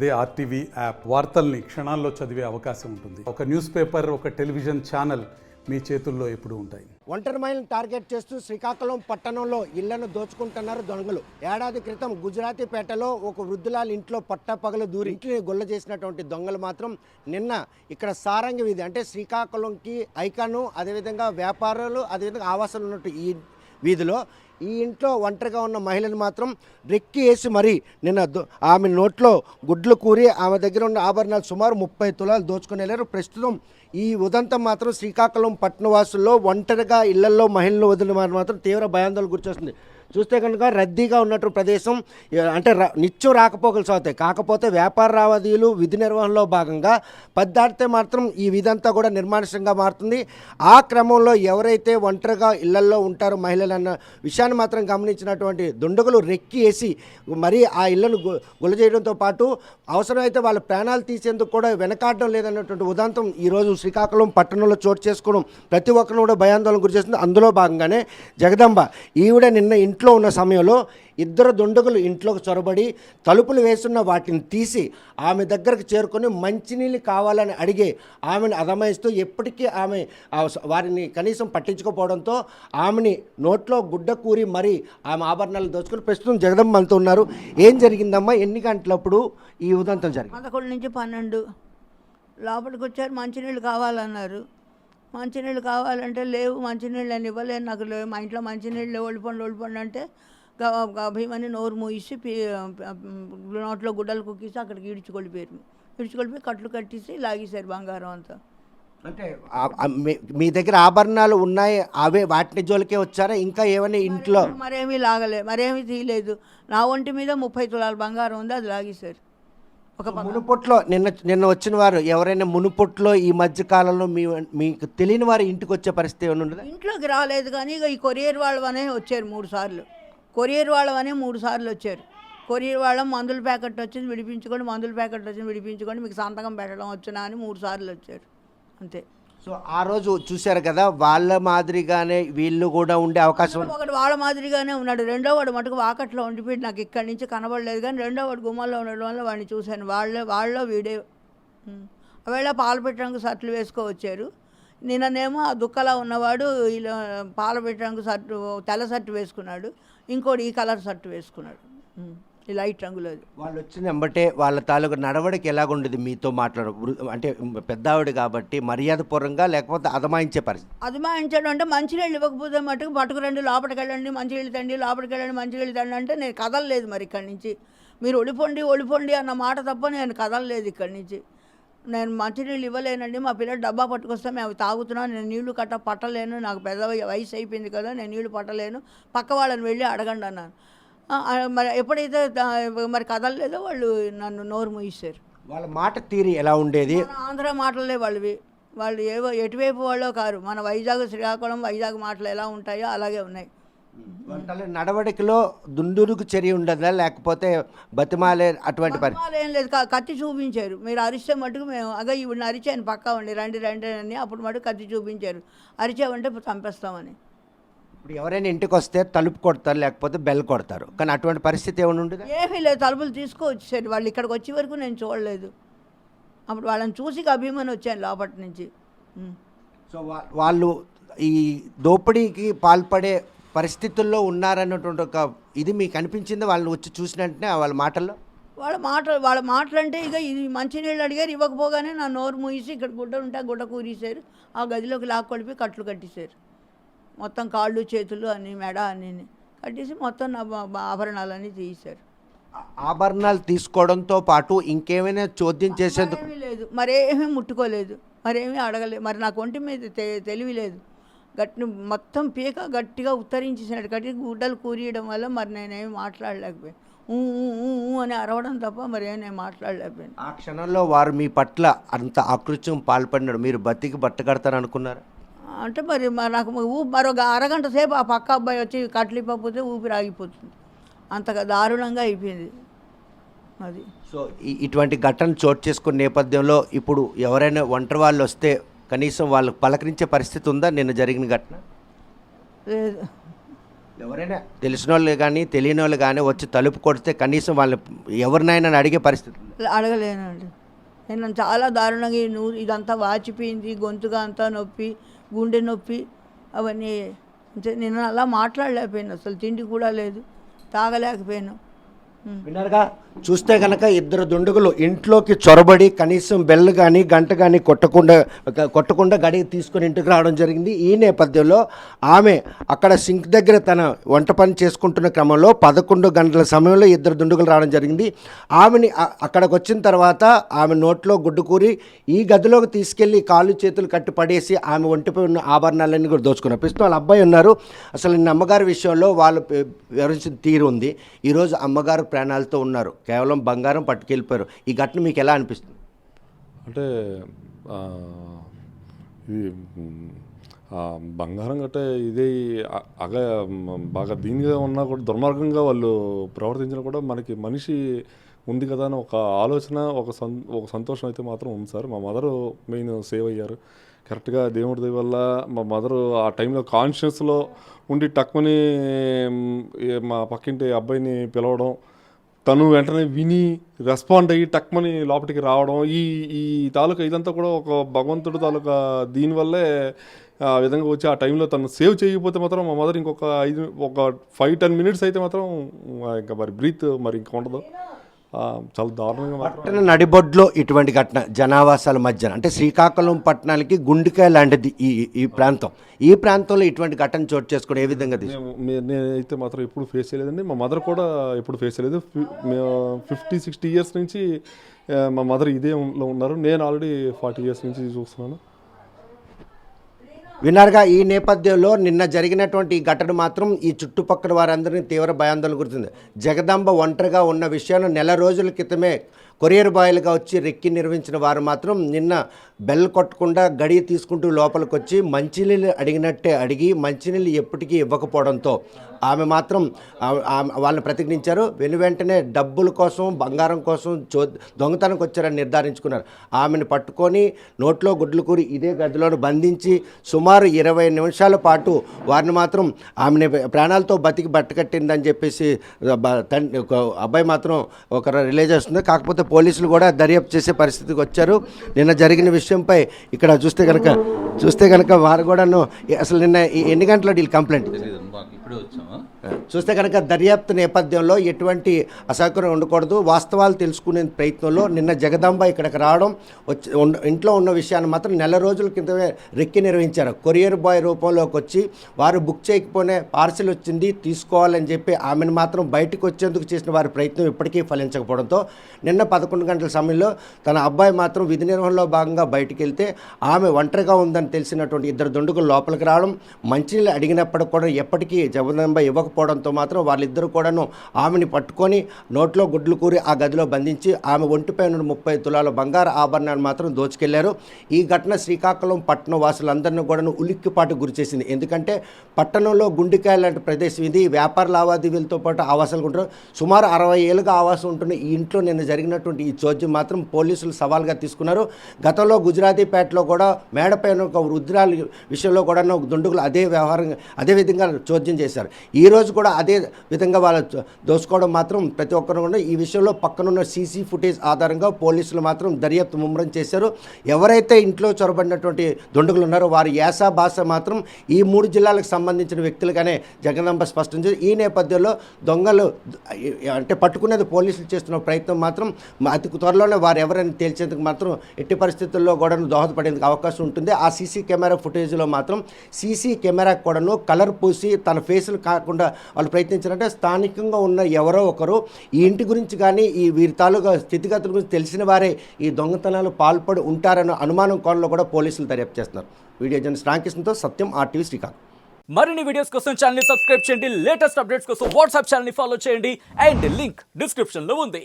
అదే RTV app వార్తల్ని క్షణాల్లో చదివే అవకాశం ఉంటుంది. ఒక న్యూస్ పేపర్, ఒక టెలివిజన్ ఛానల్ మీ చేతుల్లో ఎప్పుడూ ఉంటాయి. ఒంటరి మహిళను టార్గెట్ చేస్తూ శ్రీకాకుళం పట్టణంలో ఇళ్లను దోచుకుంటున్నారు దొంగలు. ఏడాది క్రితం గుజరాతీపేటలో ఒక వృద్ధులాల ఇంట్లో పట్టపగలు దూరి ఇంటిని గొల్ల చేసినటువంటి దొంగలు మాత్రం నిన్న ఇక్కడ సారంగి వీధి అంటే శ్రీకాకుళంకి ఐకాను, అదేవిధంగా వ్యాపారాలు, అదేవిధంగా ఆవాసాలు ఉన్నట్టు ఈ వీధిలో ఈ ఇంట్లో ఒంటరిగా ఉన్న మహిళను మాత్రం రెక్కి వేసి మరీ నిన్న ఆమె నోట్లో గుడ్లు కూరి ఆమె దగ్గర ఉన్న ఆభరణాలు సుమారు 30 తులాలు దోచుకుని వెళ్ళారు. ప్రస్తుతం ఈ ఉదంతం మాత్రం శ్రీకాకుళం పట్టణవాసుల్లో ఒంటరిగా ఇళ్లలో మహిళలు వదిలిన వారు మాత్రం తీవ్ర భయాందోళన గురిచేస్తుంది. చూస్తే కనుక రద్దీగా ఉన్నట్టు ప్రదేశం అంటే నిత్యం రాకపోకలు సాగుతాయి. కాకపోతే వ్యాపార లావాదేవీలు విధి నిర్వహణలో భాగంగా పద్దాడితే మాత్రం ఈ విధంతా కూడా నిర్మానుష్యంగా మారుతుంది. ఆ క్రమంలో ఎవరైతే ఒంటరిగా ఇళ్లల్లో ఉంటారో మహిళలు అన్న విషయాన్ని మాత్రం గమనించినటువంటి దుండగులు రెక్కి వేసి మరీ ఆ ఇళ్లను గుల్ల చేయడంతో పాటు అవసరమైతే వాళ్ళ ప్రాణాలు తీసేందుకు కూడా వెనకాడడం లేదన్నటువంటి ఉదంతం ఈరోజు శ్రీకాకుళం పట్టణంలో చోటు చేసుకోవడం ప్రతి ఒక్కరిని కూడా భయాందోళన గురి చేస్తుంది. అందులో భాగంగానే జగదంబ ఈవిడ నిన్న ఇంట్లో ఉన్న సమయంలో ఇద్దరు దుండగులు ఇంట్లోకి చొరబడి తలుపులు వేస్తున్న వాటిని తీసి ఆమె దగ్గరకు చేరుకొని మంచినీళ్ళు కావాలని అడిగే ఆమెను అదమాయిస్తూ ఎప్పటికీ ఆమె వారిని కనీసం పట్టించుకోపోవడంతో ఆమెని నోట్లో గుడ్డ కూరి మరీ ఆమె ఆభరణాలు దోచుకొని ప్రస్తుతం జగదమ్మ మనతో ఉన్నారు. ఏం జరిగిందమ్మా? ఎన్ని గంటలప్పుడు ఈ ఉదంతం జరిగింది? 11 నుంచి 12 లోపలికి వచ్చారు. మంచినీళ్ళు కావాలన్నారు. మంచినీళ్ళు కావాలంటే లేవు, మంచినీళ్ళు అని ఇవ్వలేదు, నాకు లేవు, మా ఇంట్లో మంచినీళ్ళు లేవు, ఒడిపండి అంటే భీమని నోరు మూసి నోట్లో గుడ్డలు కుక్కిసి అక్కడికి ఇడిచికొలిపోయి కట్లు కట్టేసి లాగేశారు బంగారం అంతా. అంటే మీ దగ్గర ఆభరణాలు ఉన్నాయి, అవే వాటిని జోలికే వచ్చారా? ఇంకా ఏమైనా ఇంట్లో మరేమీ లాగలే, మరేమీ తీయలేదు. నా ఒంటి మీద 30 తులాల బంగారం ఉంది, అది లాగేశారు. మునుపొట్లో నిన్న వచ్చిన వారు ఎవరైనా మునుపొట్లో ఈ మధ్య కాలంలో మీకు తెలియని వారి ఇంటికి వచ్చే పరిస్థితి ఏమైనా ఉండదు? ఇంట్లోకి రాలేదు, కానీ ఇక ఈ కొరియర్ వాళ్ళవనే వచ్చారు 3 సార్లు. కొరియర్ వాళ్ళవనే 3 సార్లు వచ్చారు. కొరియర్ వాళ్ళం మందుల ప్యాకెట్ వచ్చింది విడిపించుకోండి, మందుల ప్యాకెట్ వచ్చింది విడిపించుకోండి, మీకు సంతకం పెట్టడం వచ్చినా అని 3 సార్లు వచ్చారు అంతే. సో ఆ రోజు చూశారు కదా, వాళ్ళ మాదిరిగానే వీళ్ళు కూడా ఉండే అవకాశం. ఒకటి వాళ్ళ మాదిరిగానే ఉన్నాడు, రెండో వాడు మటుకు వాకట్లో ఉండిపోయి నాకు ఇక్కడి నుంచి కనబడలేదు, కానీ రెండో వాడు గుమ్మల్లో ఉండడం వల్ల వాడిని చూశాను. వాళ్ళలో వీడే అవేళ పాలు పెట్టడానికి షర్ట్లు వేసుకోవచ్చారు. నిన్ననేమో ఆ దుక్కలా ఉన్నవాడు ఇలా పాలు పెట్టడానికి షర్టు తెల్ల షర్టు వేసుకున్నాడు, ఇంకోటి ఈ కలర్ షర్టు వేసుకున్నాడు, ఈ లైట్ రంగులోది. వాళ్ళు వచ్చిన వెంబటే వాళ్ళ తాలూకు నడవడికి ఎలాగుండేది? మీతో మాట్లాడు అంటే పెద్ద ఆవిడ కాబట్టి మర్యాదపూర్వంగా, లేకపోతే అదమాయించే పరిస్థితి? అదమాయించడం అంటే మంచినీళ్ళు ఇవ్వకపోతే మటుకు పట్టుకురండి, లోపలికి వెళ్ళండి, మంచినీళ్ళు తండి, లోపలికి వెళ్ళండి, మంచినీళ్ళు తండి అంటే నేను కదలలేదు. మరి ఇక్కడి నుంచి మీరు ఒడిపొండి అన్న మాట తప్ప నేను కదలలేదు ఇక్కడి నుంచి. నేను మంచినీళ్ళు ఇవ్వలేనండి, మా పిల్లలు డబ్బా పట్టుకొస్తే మేము తాగుతున్నాను, నేను నీళ్లు పట్టలేను, నాకు పెద్ద వయసు అయిపోయింది కదా, నేను నీళ్లు పట్టలేను, పక్క వాళ్ళని వెళ్ళి అడగండి అన్నాను. మరి ఎప్పుడైతే మరి కదలలేదో వాళ్ళు నన్ను నోరు మూయిస్తారు. వాళ్ళ మాట తీరి ఎలా ఉండేది? ఆంధ్ర మాటలే వాళ్ళవి, వాళ్ళు ఏవో ఎటువైపు వాళ్ళో కారు. మన వైజాగ్ శ్రీకాకుళం వైజాగ్ మాటలు ఎలా ఉంటాయో అలాగే ఉన్నాయి. నడవడికలో దుందుడుకు చర్య ఉండదా, లేకపోతే బతిమాలే అటువంటి పరిస్థితి ఏం లేదు. కత్తి చూపించారు, మీరు అరిస్తే మటుకు మేము ఇవి అరిచాను పక్కా ఉండి రండి అని, అప్పుడు మటుకు కత్తి చూపించారు, అరిచామంటే చంపేస్తామని. ఇప్పుడు ఎవరైనా ఇంటికి వస్తే తలుపు కొడతారు, లేకపోతే బెల్ కొడతారు, కానీ అటువంటి పరిస్థితి ఏమైనా ఉండదు? ఏమీ లేదు, తలుపులు తీసుకొచ్చారు. వాళ్ళు ఇక్కడికి వచ్చే వరకు నేను చూడలేదు, అప్పుడు వాళ్ళని చూసి అభిమాని వచ్చాను లోపటి నుంచి. సో వాళ్ళు ఈ దోపిడీకి పాల్పడే పరిస్థితుల్లో ఉన్నారన్నటువంటి ఒక ఇది మీకు అనిపించింది వాళ్ళని వచ్చి చూసినట్టే వాళ్ళ మాటల్లో? వాళ్ళ మాటలు అంటే ఇక ఇది మంచినీళ్ళు అడిగారు, ఇవ్వకపోగానే నా నోరు మూసి ఇక్కడ గుడ్డ ఉంటే గుడ్డ కూరేశారు, ఆ గదిలోకి లాక్కొలిపి కట్లు కట్టేశారు. మొత్తం కాళ్ళు చేతులు అన్ని మెడ అన్నీ కట్టేసి మొత్తం నా ఆభరణాలన్నీ తీశారు. ఆభరణాలు తీసుకోవడంతో పాటు ఇంకేమైనా చోద్యం చేసేందుకు? లేదు, మరేమీ ముట్టుకోలేదు, మరేమీ అడగలేదు. మరి నాకు ఒంటి మీద తెలివి లేదు, మొత్తం పీక గట్టిగా ఉత్తరించేసినట్టు గట్టి గుడ్డలు కూరియడం వల్ల మరి నేనేమి మాట్లాడలేకపోయాను. అని అరవడం తప్ప మరి నేను మాట్లాడలేకపోయాను. ఆ క్షణంలో వారు మీ పట్ల అంత ఆకృత్యం పాల్పడినాడు, మీరు బతికి బట్టకడతారు అనుకున్నారు? అంటే మరి నాకు మరొక అరగంట సేపు ఆ పక్క అబ్బాయి వచ్చి కట్లిపోతే ఊపిరి ఆగిపోతుంది, అంతగా దారుణంగా అయిపోయింది అది. సో ఇటువంటి ఘటన చోటు చేసుకున్న నేపథ్యంలో ఇప్పుడు ఎవరైనా ఒంటరి వాళ్ళు వస్తే కనీసం వాళ్ళకు పలకరించే పరిస్థితి ఉందా? నిన్న జరిగిన ఘటన లేదు. ఎవరైనా తెలిసిన వాళ్ళు కానీ తెలియని వాళ్ళు కానీ వచ్చి తలుపు కొడితే కనీసం వాళ్ళు ఎవరినైనా అడిగే పరిస్థితి ఉంది. అడగలేనండి. నేను చాలా దారుణంగా ఇదంతా వాచిపోయింది, గొంతుగా అంతా నొప్పి, గుండె నొప్పి అవన్నీ. నేను అలా మాట్లాడలేకపోయాను, అసలు తిండి కూడా లేదు, తాగలేకపోయాను. విన్నారుగా, చూస్తే కనుక ఇద్దరు దుండగులు ఇంట్లోకి చొరబడి కనీసం బెల్ కానీ గంట కానీ కొట్టకుండా గడికి తీసుకొని ఇంటికి రావడం జరిగింది. ఈ నేపథ్యంలో ఆమె అక్కడ సింక్ దగ్గర తన వంట పని చేసుకుంటున్న క్రమంలో 11 గంటల సమయంలో ఇద్దరు దుండగులు రావడం జరిగింది. ఆమెని అక్కడికి వచ్చిన తర్వాత ఆమె నోట్లో గుడ్డు కూరి ఈ గదిలోకి తీసుకెళ్లి కాళ్ళు చేతులు కట్టి పడేసి ఆమె ఒంటిపై ఉన్న ఆభరణాలన్నీ కూడా దోచుకున్నారు. ప్రస్తుతం వాళ్ళ అబ్బాయి ఉన్నారు. అసలు నిన్న అమ్మగారి విషయంలో వాళ్ళు వివరించిన తీరు ఉంది. ఈరోజు అమ్మగారు ప్రాణాలతో ఉన్నారు, కేవలం బంగారం పట్టుకెళ్ళిపోయారు. ఈ ఘటన మీకు ఎలా అనిపిస్తుంది? అంటే ఇది బంగారం గట్టే ఇదే బాగా దీనిగా ఉన్నా కూడా దుర్మార్గంగా వాళ్ళు ప్రవర్తించినా కూడా మనకి మనిషి ఉంది కదా అని ఒక ఆలోచన, ఒక సంతోషం అయితే మాత్రం ఉంది సార్. మా మదరు మెయిన్ సేవ్ అయ్యారు కరెక్ట్గా. దేవుడి దయ వల్ల మా మదరు ఆ టైంలో కాన్షియస్లో ఉండి టక్కుని మా పక్కింటి అబ్బాయిని పిలవడం, తను వెంటనే విని రెస్పాండ్ అయ్యి టక్మని లోపలికి రావడం, ఈ తాలూకా ఇదంతా కూడా ఒక భగవంతుడు తాలూకా దీనివల్లే ఆ విధంగా వచ్చి ఆ టైంలో తను సేవ్ చేయకపోతే మాత్రం మా మదర్ ఇంకొక 5-10 మినిట్స్ అయితే మాత్రం ఇంకా మరి బ్రీత్ మరి ఇంకా ఉండదు. చాలా దారుణంగా పట్టణ నడిబొడ్లో ఇటువంటి ఘటన జనావాసాల మధ్యన, అంటే శ్రీకాకుళం పట్టణానికి గుండెకాయ లాంటిది ఈ ప్రాంతం. ఈ ప్రాంతంలో ఇటువంటి ఘటన చోటు చేసుకోవడం ఏ విధంగా నేనైతే మాత్రం ఎప్పుడు ఫేస్ చేయలేదండి. మా మదర్ కూడా ఎప్పుడు ఫేస్ చేయలేదు. 50-60 ఇయర్స్ నుంచి మా మదర్ ఇదే ఉన్నారు. నేను ఆల్రెడీ 40 ఇయర్స్ నుంచి చూస్తున్నాను. విన్నారుగా, ఈ నేపథ్యంలో నిన్న జరిగినటువంటి ఈ ఘటన మాత్రం ఈ చుట్టుపక్కల వారందరినీ తీవ్ర భయాందోళన గుర్తుంది. జగదాంబ ఒంటరిగా ఉన్న విషయాన్ని నెల రోజుల క్రితమే కొరియర్ బాయ్లుగా వచ్చి రెక్కి నిర్వహించిన వారు మాత్రం నిన్న బెల్ కొట్టకుండా గడి తీసుకుంటూ లోపలికి వచ్చి మంచినీళ్ళు అడిగినట్టే అడిగి మంచినీళ్ళు ఎప్పటికీ ఇవ్వకపోవడంతో ఆమె మాత్రం వాళ్ళని ప్రతిఘటించారు. వెంటనే డబ్బుల కోసం బంగారం కోసం దొంగతనంకి వచ్చారని నిర్ధారించుకున్నారు. ఆమెను పట్టుకొని నోట్లో గుడ్లు కూరి ఇదే గదిలోను బంధించి సుమారు 20 నిమిషాల పాటు వారిని మాత్రం ఆమెని ప్రాణాలతో బతికి బట్టకట్టిందని చెప్పేసి అబ్బాయి మాత్రం ఒక రిలీజ్ చేస్తుంది. కాకపోతే పోలీసులు కూడా దర్యాప్తు చేసే పరిస్థితికి వచ్చారు. నిన్న జరిగిన విషయంపై ఇక్కడ చూస్తే కనుక వారు కూడాను అసలు నిన్న ఎన్ని గంటల వీళ్ళు కంప్లైంట్ చూస్తే కనుక దర్యాప్తు నేపథ్యంలో ఎటువంటి అసౌకర్యం ఉండకూడదు, వాస్తవాలు తెలుసుకునే ప్రయత్నంలో నిన్న జగదాంబ ఇక్కడికి రావడం, ఇంట్లో ఉన్న విషయాన్ని మాత్రం నెల రోజుల క్రితమే రెక్కి నిర్వహించారు. కొరియర్ బాయ్ రూపంలోకి వచ్చి వారు బుక్ చేయకపోతే పార్సిల్ వచ్చింది తీసుకోవాలని చెప్పి ఆమెను మాత్రం బయటకు వచ్చేందుకు చేసిన వారి ప్రయత్నం ఇప్పటికీ ఫలించకపోవడంతో నిన్న 11 గంటల సమయంలో తన అబ్బాయి మాత్రం విధి నిర్వహణలో భాగంగా బయటికి వెళ్తే ఆమె ఒంటరిగా ఉందని తెలిసినటువంటి ఇద్దరు దుండగులు లోపలికి రావడం, మంచినీళ్ళు అడిగినప్పటికి కూడా ఎప్పటికీ జగదాంబ ఇవ్వకపోవడంతో మాత్రం వాళ్ళిద్దరూ కూడాను ఆమెని పట్టుకొని నోట్లో గుడ్లు కూరి ఆ గదిలో బంధించి ఆమె ఒంటిపై ఉన్న 30 తులాల బంగారు ఆభరణాలు మాత్రం దోచుకెళ్లారు. ఈ ఘటన శ్రీకాకుళం పట్టణ వాసులందరినీ కూడాను ఉలిక్కిపాటు గురిచేసింది. ఎందుకంటే పట్టణంలో గుండెకాయ లాంటి ప్రదేశం ఇది. వ్యాపార లావాదేవీలతో పాటు ఆవాసాలు ఉంటారు. సుమారు 60 ఏళ్ళుగా ఆవాసం ఉంటున్న ఈ ఇంట్లో నిన్న జరిగినటువంటి ఈ చోద్యం మాత్రం పోలీసులు సవాల్గా తీసుకున్నారు. గతంలో గుజరాతీపేటలో కూడా మేడపైన ఒక వృద్ధురాలి విషయంలో కూడా దుండగులు అదే విధంగా చోద్యం చేశారు. ఈ రోజు కూడా అదే విధంగా వాళ్ళు దోసుకోవడం మాత్రం ప్రతి ఒక్కరు కూడా ఈ విషయంలో పక్కనున్న సీసీ ఫుటేజ్ ఆధారంగా పోలీసులు మాత్రం దర్యాప్తు ముమ్మరం చేశారు. ఎవరైతే ఇంట్లో చొరబడినటువంటి దుండగులు ఉన్నారో వారి యాస భాష మాత్రం ఈ 3 జిల్లాలకు సంబంధించిన వ్యక్తులుగానే జగదాంబ స్పష్టం చేసి ఈ నేపథ్యంలో దొంగలు అంటే పట్టుకునేది పోలీసులు చేస్తున్న ప్రయత్నం మాత్రం అతి త్వరలోనే వారు ఎవరైనా తేల్చేందుకు మాత్రం ఎట్టి పరిస్థితుల్లో కూడా దోహదపడేందుకు అవకాశం ఉంటుంది. ఆ సీసీ కెమెరా ఫుటేజ్లో మాత్రం సీసీ కెమెరా కూడాను కలర్ పూసి తన ఫేసులు కాకుండా వాళ్ళు ప్రయత్నించారంటే స్థానికంగా ఉన్న ఎవరో ఒకరు ఈ ఇంటి గురించి కానీ ఈ వీరి తాలూకా స్థితిగతుల గురించి తెలిసిన వారే ఈ దొంగతనాలు పాల్పడి ఉంటారన్న అనుమానం కోణంలో కూడా పోలీసులు దర్యాప్తు చేస్తున్నారు. వీడియో జర్నలిస్ట్ రామకృష్ణతో సత్యం, RTV శ్రీకాకుళం. మరిన్ని వీడియోస్ కోసం ఛానల్ ని సబ్స్క్రైబ్ చేయండి. లేటెస్ట్ అప్డేట్స్ కోసం వాట్సాప్ ఛానల్ ని ఫాలో చేయండి. అండ్ లింక్ డిస్క్రిప్షన్ లో ఉంది.